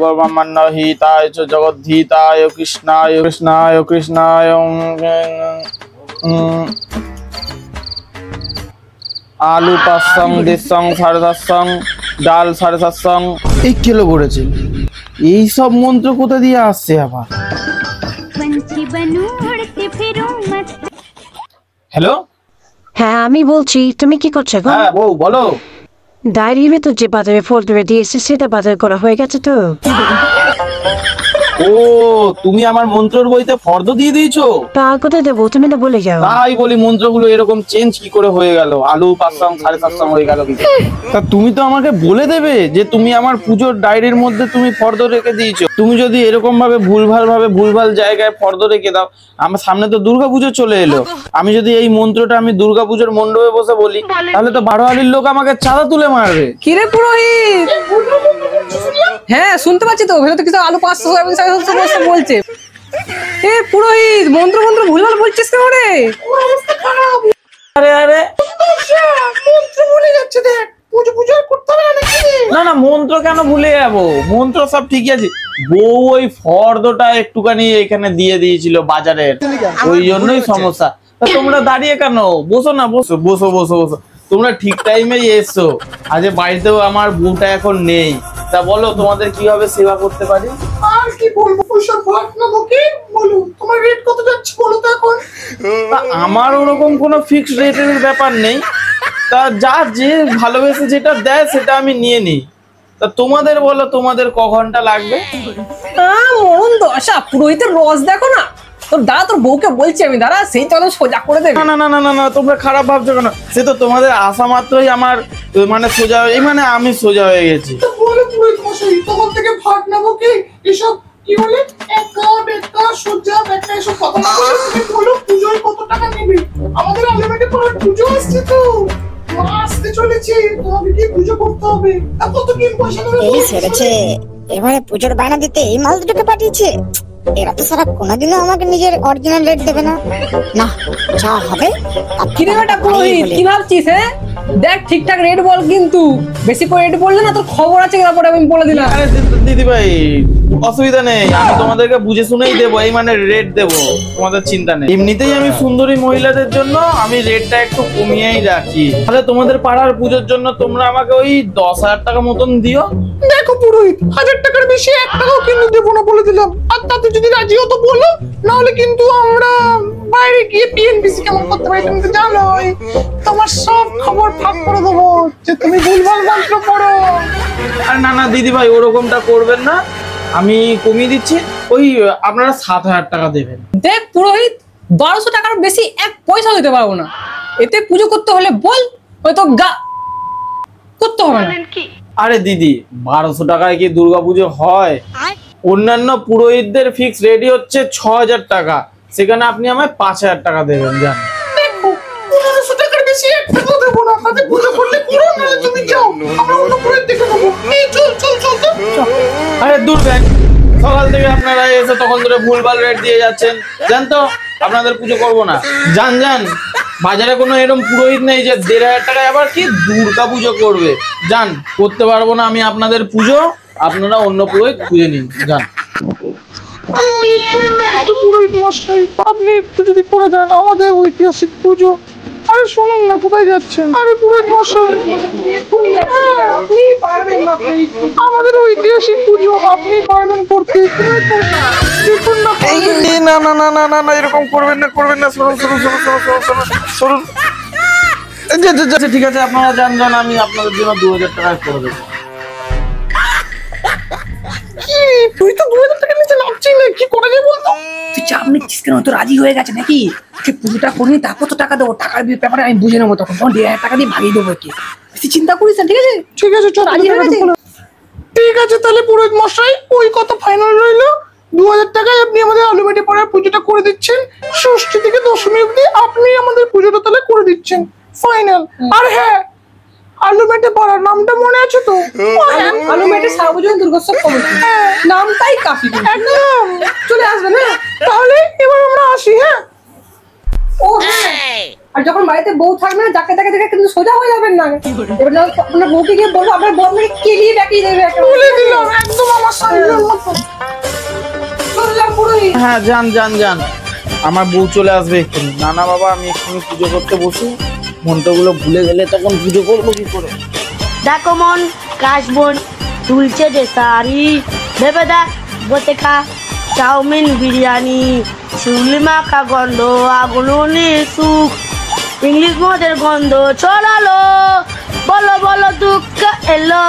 ব্রহ্মাণ্ড হিতায় চ জগদ্ধিতায় কৃষ্ণায় কৃষ্ণায় কৃষ্ণায় আলু 500 দেড়শং 750 ডাল 750 1 কিলো করেছে। এই সব মন্ত্র কোথা দিয়ে আসছে আবার? হ্যালো, হ্যাঁ আমি বলছি, তুমি কি করছো গো? হ্যাঁ বউ বলো। ডায়েরির ভেতর যে বাজারে ফোল্ডারে দিয়েছে সেটা বাজার করা হয়ে গেছে তো? ও, তুমি আমার মন্ত্রের বইতে ফর্দ দিয়ে দিয়েছো? তা কোথায় দেবো, তুমি তো বলে যাও। তাই বলি মন্ত্রগুলো এরকম চেঞ্জ কি করে হয়ে গেল? আলু 500 750 হয়ে গেল কি? তা তুমি তো আমাকে বলে দেবে যে তুমি আমার পুজোর ডায়েরির মধ্যে তুমি ফর্দ রেখে দিয়েছো। তুমি যদি এরকম ভাবে ভুলভাল জায়গায় ফর্দ রেখে দাও, আমার সামনে তো দুর্গাপুজো চলে এলো, আমি যদি এই মন্ত্রটা আমি দুর্গাপুজোর মণ্ডপে বসে বলি তাহলে তো বারোয়ারির লোক আমাকে চাঁদা তুলে মারবে। কিরে পুরোহিত? হ্যাঁ শুনতে পাচ্ছি তো, ভেতরে কিছু আলু 500 বলছে। এ পুরোহিত, মন্ত্র ভুলভাল বলছিস কেন রে? আরে আরে মন্ত্র ভুলে যাচ্ছে, দেখ পুজো করতে হবে নাকি? না মন্ত্র কেন ভুলে যাবো, মন্ত্র সব ঠিকই আছে। বউ ওই ফর্দটা একটুখানি এখানে দিয়ে দিয়েছিল বাজারের, ওই জন্যই সমস্যা। তোমরা দাঁড়িয়ে কেন? বসো না, বসো বসো বসো বসো। তোমরা ঠিক টাইমেই এসছো। আজ বাড়িতেও আমার বউটা এখন নেই। তা বলো তোমাদের কিভাবে সেবা করতে পারি? আর কি বলবো, ওইসব ভাগ না বকে বলো, তোমার রেট কত যাচ্ছে বলো তো এখন? আমার ওরকম কোনো ফিক্সড রেটের ব্যাপার নেই। তা যা যে ভালোবেসে যেটা দেয় সেটা আমি নিয়ে নিই। তা তোমাদের বলো, তোমাদের ক ঘন্টা লাগবে? মরণ দশা, পুরোহিতের রস দেখো না। তোর দাঁড়া, তোর বউকে বলছি আমি, দাঁড়া সেই চলো সোজা করে দেবে। না না না না না, তোমরা খারাপ ভাবছো কেন? সে তো তোমাদের আসা মাত্রই আমার মানে সোজা, এই মানে আমি সোজা হয়ে গেছি। তো বলো পুরোহিত মশাই, তখন থেকে ভাগ না বকে এসব কি বলে একা বেকা সোজা বেকা এসব কথা না বলে তুমি বলো পুজোয় কত টাকা নেবে? আমাদের আলমারিতে পড়ার পুজো আসছে তো, আসতে চলেছে, তোমাকে কি পুজো করতে হবে। আর কত কি পয়সা নেবে? এই ছেড়েছে, এবারে পুজোর বায়না দিতে এই মাল দুটোকে পাঠিয়েছে। এরা তো সারা কোনোদিনও আমাকে নিজের অরিজিনাল রেট দেবে না। না যা হবে। কিরে বেটা পুরোহিত, কি ভাবছিস? হ্যাঁ দেখ ঠিকঠাক রেট বল, কিন্তু বেশি করে রেট বললে না তোর খবর আছে, তারপরে আমি বলে দিলাম। আরে দিদি ভাই অসুবিধা নেই, আমি তোমাদেরকে বুঝে শুনেই দেবো, এই মানে রেট দেবো, তোমাদের চিন্তা নেই। এমনিতেই আমি সুন্দরী মহিলাদের জন্য আমি রেটটা একটু কমিয়েই রাখি। তাহলে তোমাদের পাড়ার পুজোর জন্য তোমরা আমাকে ওই 10,000 টাকা মতন দিও। দেখো পুরোহিত, 1000 টাকার বেশি 1 টাকাও কিন্তু দেবো না বলে দিলাম। আর তাতে যদি রাজি হতো বলো, না হলে কিন্তু আমরা বাইরে গিয়ে পিএনপিসি কেমন করতে পারি তুমি তো জানোই। তোমার সব খবর ফাঁক করে দেবো যে তুমি ভুলভাল মন্ত্র পড়ো। আর না না দিদি ভাই ওরকমটা করবেন না, আমি কমিয়ে দিচ্ছি, ওই আপনারা 7,000 টাকা দেবেন। দেখ পুরোহিত, 1200 টাকার বেশি 1 পয়সা দিতে পারবো না। এতে পুজো করতে হলে বল, হয়তো গা করতে হবে না। আরে দিদি 1200 টাকায় কি দুর্গাপুজো হয়? অন্যান্য পুরোহিতদের ফিক্স রেডি হচ্ছে 6,000 টাকা, সেখানে আপনি আমায় 5,000 টাকা দেবেন। জান দেখো 1500 টাকার বেশি 1 টাকাও দেবো না, তাতে পুজো করলে করো, না তুমি যাও, আমরা অন্য পুরোহিত দেখে নেবো। এই চল চল চল তো। আরে দূর ব্যাগ, সকাল থেকে আপনারা এসে তখন ধরে ভুলভাল রেট দিয়ে যাচ্ছেন। জান তো আপনাদের পুজো করবো না, যান যান। বাজারে কোনো এরকম পুরোহিত নেই যে 1,500 টাকায় আবার কি দুর্গা পুজো করবে। যান, করতে পারবো না আমি আপনাদের পুজো, আপনারা অন্য পুরোহিত খুঁজে নিন, যান। পুরোহিত মশাই, আপনি একটু যদি করে দেন আমাদের ঐতিহাসিক পুজো। আরে শুনুন না, কোথায় যাচ্ছেন? আরে পুরোহিত মশাই, আপনি পারবেন না, আমাদের ঐতিহাসিক পুজো আপনি পারবেন করতে। দেখুন না, না না না না না না, এরকম করবেন না, করবেন না। শুনুন শুনুন শুনুন শুনুন শুনুন শুনুন শুনুন। ঠিক আছে আপনারা যান যান, আমি আপনাদের জন্য 2,000 টাকায় করে দেবো। কি তুই তো 2000 টাকা নিচে নামছিস না, কি করে যাবো বলতো? তুই চাপ নিচ্ছিস কেন? তো রাজি হয়ে গেছে নাকি? তুই পুজোটা করবি, তারপর তো টাকা দেবো। টাকার ব্যাপারে আমি বুঝে নেবো, তখন 1,500 টাকা দিয়ে ভাগিয়ে দেবো। কি তুই চিন্তা করিস না, ঠিক আছে? ঠিক আছে চল, রাজি হয়ে গেছে। ঠিক আছে তাহলে পুরোহিত মশাই, ওই কথা ফাইনাল রইলো। 2000 টাকায় আপনি আমাদের আলুমেটে পাড়ার পুজোটা করে দিচ্ছেন। ষষ্ঠী থেকে দশমী অবধি আপনি আমাদের পুজোটা তাহলে করে দিচ্ছেন, ফাইনাল। আর হ্যাঁ, আলুমেটে পাড়ার নামটা মনে আছে তো? আলুমেটে সার্বজনীন দুর্গোৎসব কমিটি, নামটাই কাফি। একদম চলে আসবে না? তাহলে এবার আমরা আসি। হ্যাঁ ও হ্যাঁ, আর যখন বাড়িতে বউ থাকবে না যাকে তাকে দেখে কিন্তু সোজা হয়ে যাবেন না। এবার আপনার বউকে গিয়ে বলবো আপনার বউ আপনাকে কেলিয়ে দেখিয়ে দেবে। বলে দিলাম একদম আমার শাড়ির মতো। চললাম পুরোহিত। হ্যাঁ যান যান যান, আমার বউ চলে আসবে এক্ষুনি। না না বাবা, আমি এক্ষুনি পুজো করতে বসি, মন্ত্রগুলো ভুলে গেলে তখন পুজো করবো কি করে? দেখো মন কাশবন তুলছে যে শাড়ি, ভেবে দেখ বতেকা চাউমিন বিরিয়ানি শিউলি মাখা গন্ধ আগুনি সুখ ইংলিশ মদের গন্ধ ছড়ালো, বলো বলো দুঃখ এলো।